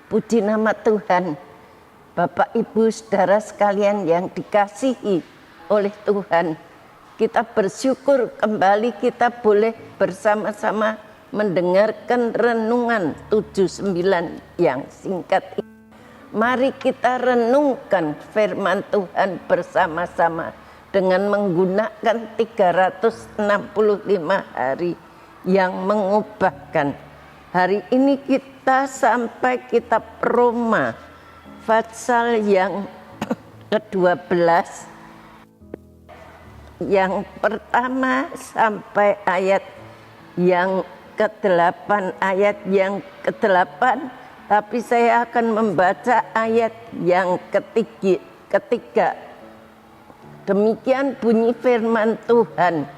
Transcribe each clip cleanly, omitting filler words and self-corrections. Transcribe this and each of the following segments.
Puji nama Tuhan. Bapak, Ibu, saudara sekalian yang dikasihi oleh Tuhan, kita bersyukur kembali kita boleh bersama-sama mendengarkan renungan 79 yang singkat ini. Mari kita renungkan firman Tuhan bersama-sama dengan menggunakan 365 hari yang mengubahkan. Hari ini kita sampai kitab Roma pasal yang ke-12, yang pertama sampai ayat yang ke-8, tapi saya akan membaca ayat yang ketiga. Demikian bunyi firman Tuhan,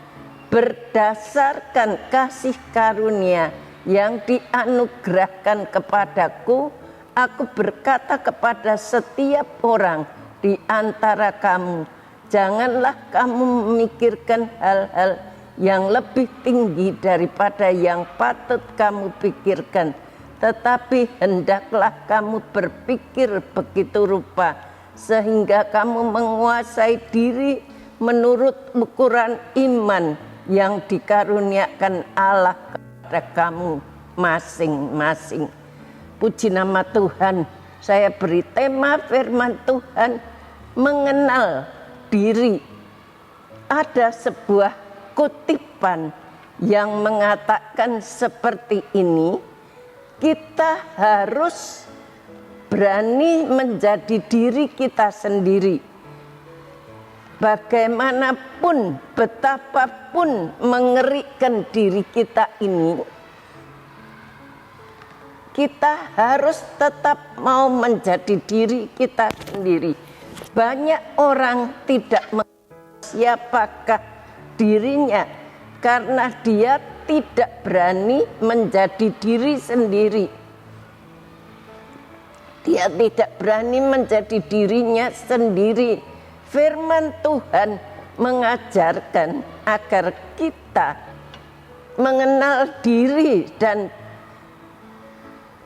berdasarkan kasih karunia yang dianugerahkan kepadaku, aku berkata kepada setiap orang di antara kamu, janganlah kamu memikirkan hal-hal yang lebih tinggi daripada yang patut kamu pikirkan, tetapi hendaklah kamu berpikir begitu rupa, sehingga kamu menguasai diri menurut ukuran iman yang dikaruniakan Allah kepada kamu masing-masing. Puji nama Tuhan. Saya beri tema firman Tuhan, mengenal diri. Ada sebuah kutipan yang mengatakan seperti ini, kita harus berani menjadi diri kita sendiri. Bagaimanapun, betapapun mengerikan diri kita ini, kita harus tetap mau menjadi diri kita sendiri. Banyak orang tidak mengerti siapakah dirinya karena dia tidak berani menjadi diri sendiri. Dia tidak berani menjadi dirinya sendiri. Firman Tuhan mengajarkan agar kita mengenal diri dan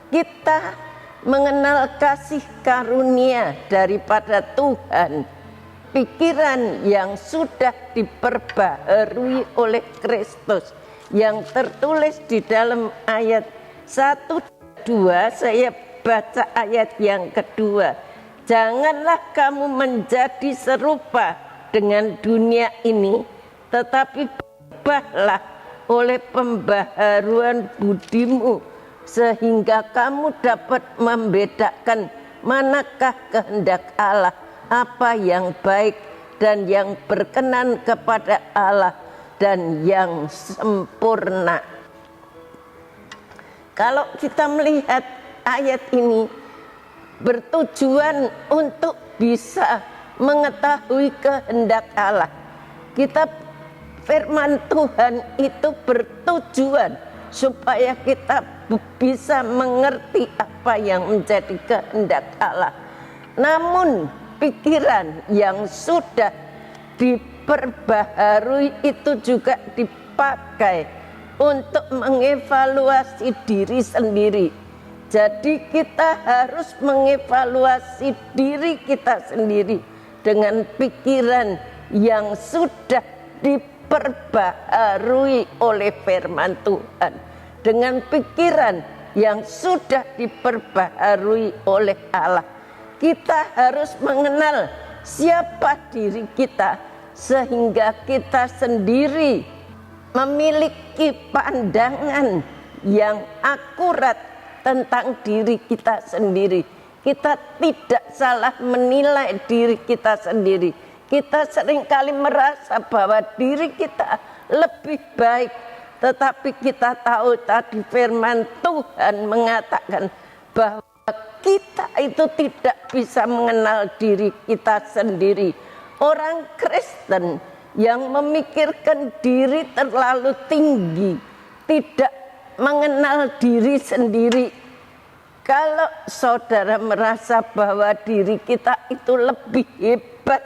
kita mengenal kasih karunia daripada Tuhan, pikiran yang sudah diperbaharui oleh Kristus, yang tertulis di dalam ayat 1-2. Saya baca ayat yang kedua. Janganlah kamu menjadi serupa dengan dunia ini, tetapi berubahlah oleh pembaharuan budimu, sehingga kamu dapat membedakan manakah kehendak Allah, apa yang baik dan yang berkenan kepada Allah dan yang sempurna. Kalau kita melihat ayat ini bertujuan untuk bisa mengetahui kehendak Allah. Kitab firman Tuhan itu bertujuan supaya kita bisa mengerti apa yang menjadi kehendak Allah. Namun pikiran yang sudah diperbaharui itu juga dipakai untuk mengevaluasi diri sendiri. Jadi kita harus mengevaluasi diri kita sendiri dengan pikiran yang sudah diperbaharui oleh firman Tuhan. Dengan pikiran yang sudah diperbaharui oleh Allah. Kita harus mengenal siapa diri kita sehingga kita sendiri memiliki pandangan yang akurat tentang diri kita sendiri. Kita tidak salah menilai diri kita sendiri. Kita seringkali merasa bahwa diri kita lebih baik, tetapi kita tahu tadi firman Tuhan mengatakan bahwa kita itu tidak bisa mengenal diri kita sendiri. Orang Kristen yang memikirkan diri terlalu tinggi, tidak mengenal diri sendiri. Kalau saudara merasa bahwa diri kita itu lebih hebat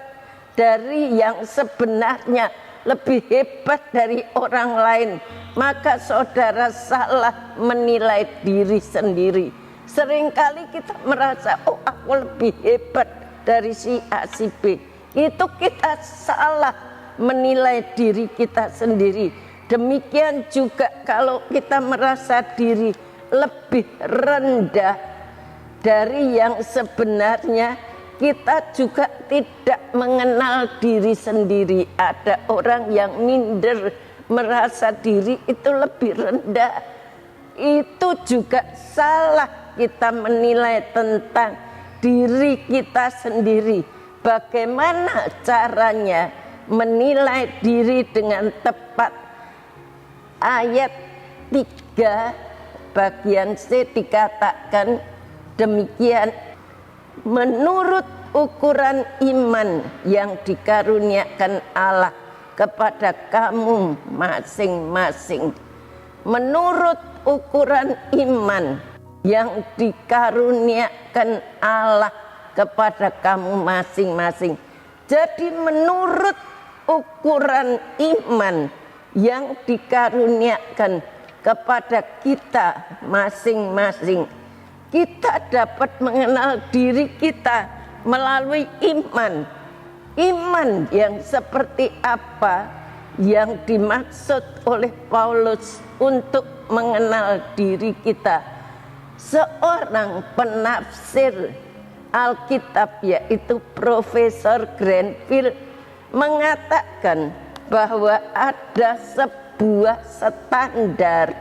dari yang sebenarnya, lebih hebat dari orang lain, maka saudara salah menilai diri sendiri. Seringkali kita merasa, oh aku lebih hebat dari si A, si B. Itu kita salah menilai diri kita sendiri. Demikian juga kalau kita merasa diri lebih rendah dari yang sebenarnya, kita juga tidak mengenal diri sendiri. Ada orang yang minder, merasa diri itu lebih rendah. Itu juga salah kita menilai tentang diri kita sendiri. Bagaimana caranya menilai diri dengan tepat? Ayat 3 bagian C dikatakan demikian, menurut ukuran iman yang dikaruniakan Allah kepada kamu masing-masing. Menurut ukuran iman yang dikaruniakan Allah kepada kamu masing-masing. Jadi menurut ukuran iman yang dikaruniakan kepada kita masing-masing, kita dapat mengenal diri kita melalui iman. Iman yang seperti apa yang dimaksud oleh Paulus untuk mengenal diri kita? Seorang penafsir Alkitab, yaitu Profesor Granville, mengatakan bahwa ada sebuah standar.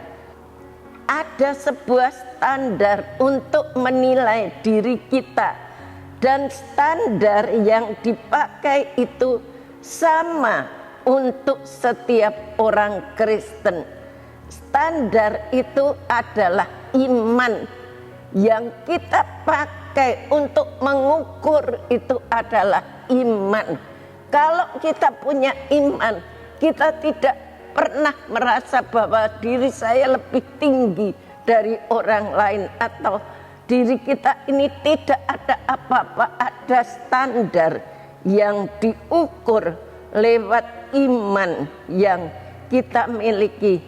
Ada sebuah standar untuk menilai diri kita, dan standar yang dipakai itu sama untuk setiap orang Kristen. Standar itu adalah iman. Yang kita pakai untuk mengukur itu adalah iman. Kalau kita punya iman, kita tidak pernah merasa bahwa diri saya lebih tinggi dari orang lain, atau diri kita ini tidak ada apa-apa. Ada standar yang diukur lewat iman yang kita miliki.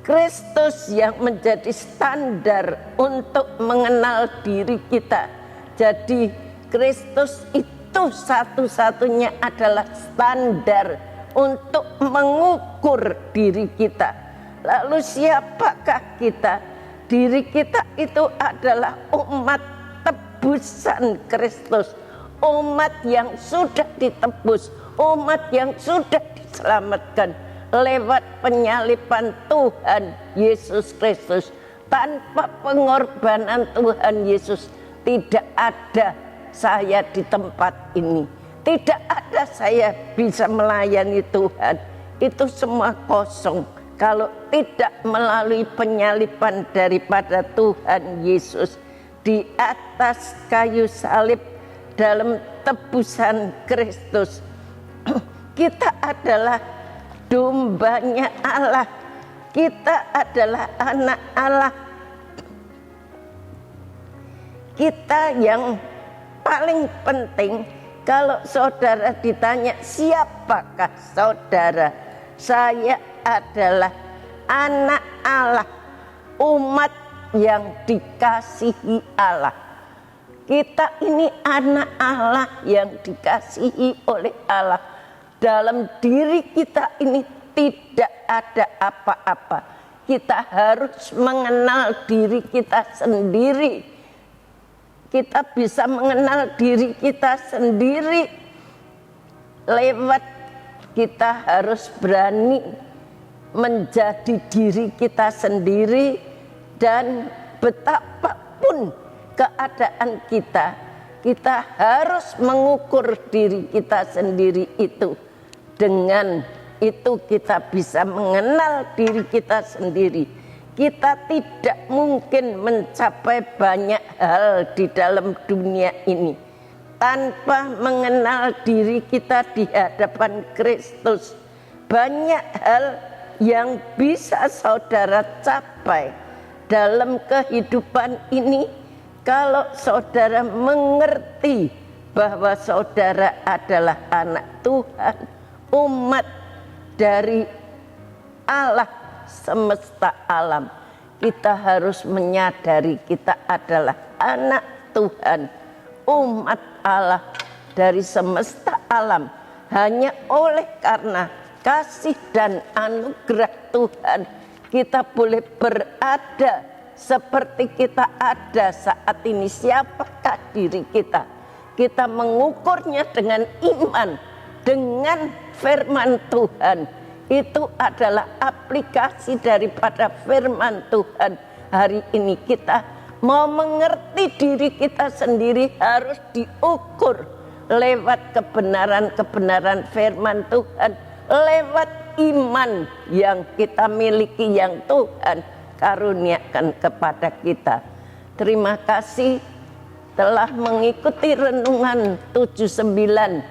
Kristus yang menjadi standar untuk mengenal diri kita. Jadi Kristus itu satu-satunya adalah standar untuk mengukur diri kita. Lalu siapakah kita? Diri kita itu adalah umat tebusan Kristus, umat yang sudah ditebus, umat yang sudah diselamatkan lewat penyaliban Tuhan Yesus Kristus. Tanpa pengorbanan Tuhan Yesus, tidak ada saya di tempat ini. Tidak ada saya bisa melayani Tuhan. Itu semua kosong kalau tidak melalui penyaliban daripada Tuhan Yesus di atas kayu salib dalam tebusan Kristus. Kita adalah dombanya Allah. Kita adalah anak Allah. Kita yang paling penting, kalau saudara ditanya siapakah saudara, saya adalah anak Allah, umat yang dikasihi Allah. Kita ini anak Allah yang dikasihi oleh Allah. Dalam diri kita ini tidak ada apa-apa. Kita harus mengenal diri kita sendiri. Kita bisa mengenal diri kita sendiri lewat kita harus berani menjadi diri kita sendiri, dan betapapun keadaan kita, kita harus mengukur diri kita sendiri itu. Dengan itu kita bisa mengenal diri kita sendiri. Kita tidak mungkin mencapai banyak hal di dalam dunia ini tanpa mengenal diri kita di hadapan Kristus. Banyak hal yang bisa saudara capai dalam kehidupan ini kalau saudara mengerti bahwa saudara adalah anak Tuhan, umat dari Allah semesta alam. Kita harus menyadari kita adalah anak Tuhan, umat Allah dari semesta alam, hanya oleh karena kasih dan anugerah Tuhan kita boleh berada seperti kita ada saat ini. Siapakah diri kita? Kita mengukurnya dengan iman, dengan firman Tuhan. Itu adalah aplikasi daripada firman Tuhan. Hari ini kita mau mengerti diri kita sendiri harus diukur lewat kebenaran-kebenaran firman Tuhan, lewat iman yang kita miliki, yang Tuhan karuniakan kepada kita. Terima kasih telah mengikuti renungan 79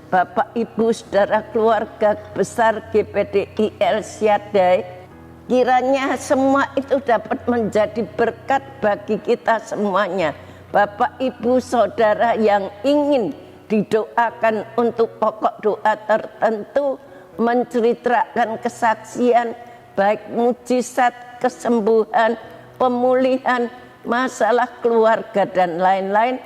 Bapak Ibu saudara keluarga besar GPDI El Shaddai. Kiranya semua itu dapat menjadi berkat bagi kita semuanya. Bapak Ibu saudara yang ingin didoakan untuk pokok doa tertentu, menceritakan kesaksian baik mujizat, kesembuhan, pemulihan, masalah keluarga dan lain-lain,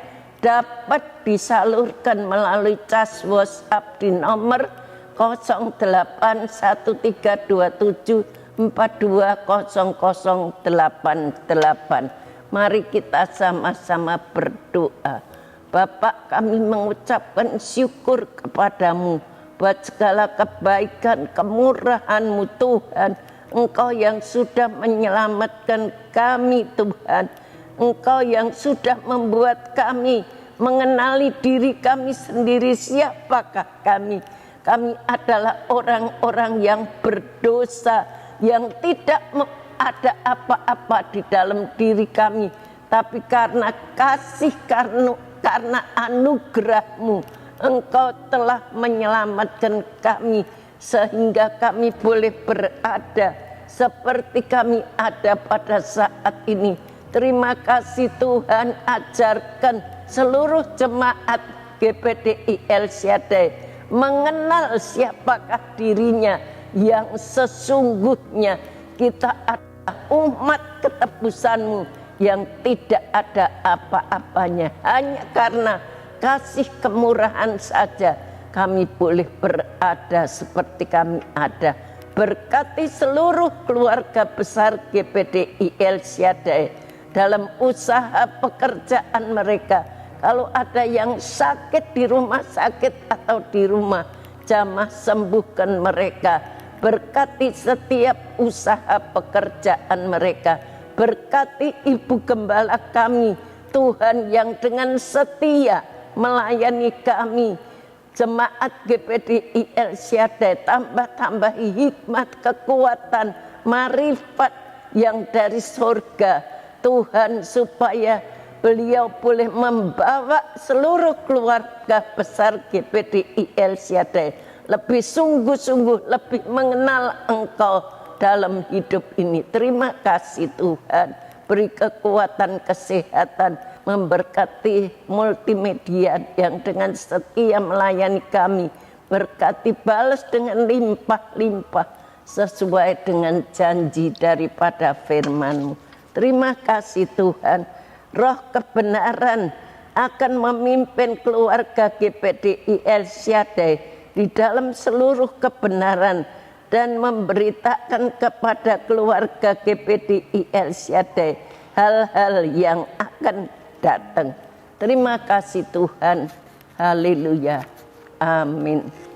dapat disalurkan melalui cas WhatsApp di nomor 081327420088. Mari kita sama-sama berdoa. Bapak, kami mengucapkan syukur kepadamu buat segala kebaikan, kemurahan-Mu Tuhan. Engkau yang sudah menyelamatkan kami Tuhan. Engkau yang sudah membuat kami mengenali diri kami sendiri. Siapakah kami? Kami adalah orang-orang yang berdosa, yang tidak ada apa-apa di dalam diri kami. Tapi karena kasih, karena anugerah-Mu, Engkau telah menyelamatkan kami, sehingga kami boleh berada seperti kami ada pada saat ini. Terima kasih Tuhan, ajarkan seluruh jemaat GPDI El Shaddai mengenal siapakah dirinya yang sesungguhnya. Kita adalah umat ketebus-Mu yang tidak ada apa-apanya. Hanya karena kasih kemurahan saja kami boleh berada seperti kami ada. Berkati seluruh keluarga besar GPDI El Shaddai dalam usaha pekerjaan mereka. Kalau ada yang sakit di rumah sakit atau di rumah, jamah sembuhkan mereka. Berkati setiap usaha pekerjaan mereka. Berkati Ibu Gembala kami, Tuhan yang dengan setia melayani kami. Jemaat GPDI El Shaddai, tambah-tambahi hikmat, kekuatan, marifat yang dari surga Tuhan, supaya beliau boleh membawa seluruh keluarga besar GPDI El Shaddai lebih sungguh-sungguh, lebih mengenal Engkau dalam hidup ini. Terima kasih Tuhan, beri kekuatan, kesehatan, memberkati multimedia yang dengan setia melayani kami. Berkati, balas dengan limpah-limpah sesuai dengan janji daripada firman-Mu. Terima kasih Tuhan, roh kebenaran akan memimpin keluarga GPDI El Shaddai di dalam seluruh kebenaran dan memberitakan kepada keluarga GPDI El Shaddai hal-hal yang akan datang. Terima kasih Tuhan. Haleluya. Amin.